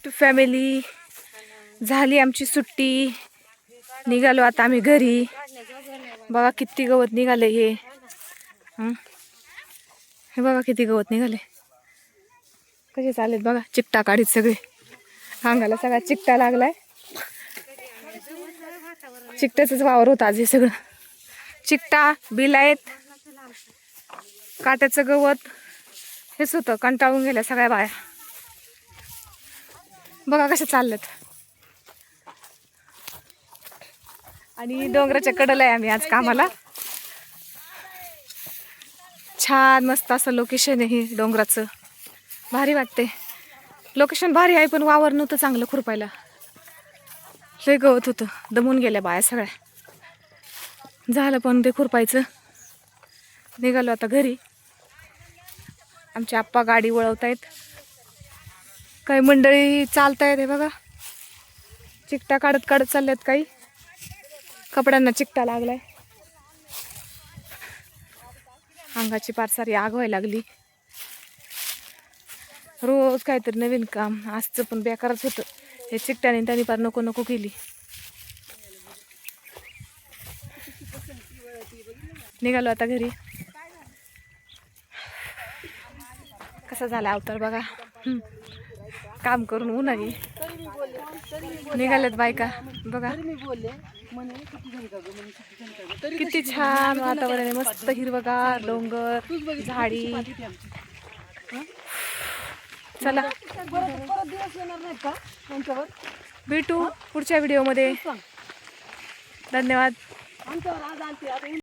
YouTube family, झाली आमची सुट्टी, निघालो आता आम्ही घरी. बघा किती गवत निघाले हे. हे बघा किती गवत निघाले, कसे चालेत बघा. चिकटा काढीत सगळे, अंगाला सगळा चिकटा लागलाय. चिकट्याच वावर होता आज हे सगळं. चिकटा, बिलायत, काट्याचं गवत हेच होतं. कंटाळून गेल्या सगळ्या बाया. बघा कशा चालल्यात. आणि डोंगराच्या कडेला आहे आम्ही आज कामाला. छान मस्त असं लोकेशन आहे हे डोंगराचं, भारी वाटते. लोकेशन भारी आहे, पण वावर नव्हतं चांगलं खुरपायला. लय गवत होतं, दमून गेल्या बाया सगळ्या. झालं पण ते खुरपायचं. निघालो आता घरी. आमचे आप्पा गाडी वळवतायत, काही मंडळी चालतायत. हे बघा चिकटा काढत काढत चालल्यात. काही कपड्यांना चिकटा लागलाय, अंगाची पार सारी आग व्हायला लागली. रोज काहीतरी नवीन काम. आजचं पण बेकारच होतं. हे चिकट्याने त्यांनी पार नको नको केली. निघालो आता घरी. कसा झाला अवतार बघा. काम करून उन्हाळी निघाल्यात बायका. बघा किती छान वातावरण आहे, मस्त हिरवगार डोंगर झाडी. चला भेटू पुढच्या व्हिडिओमध्ये. धन्यवाद.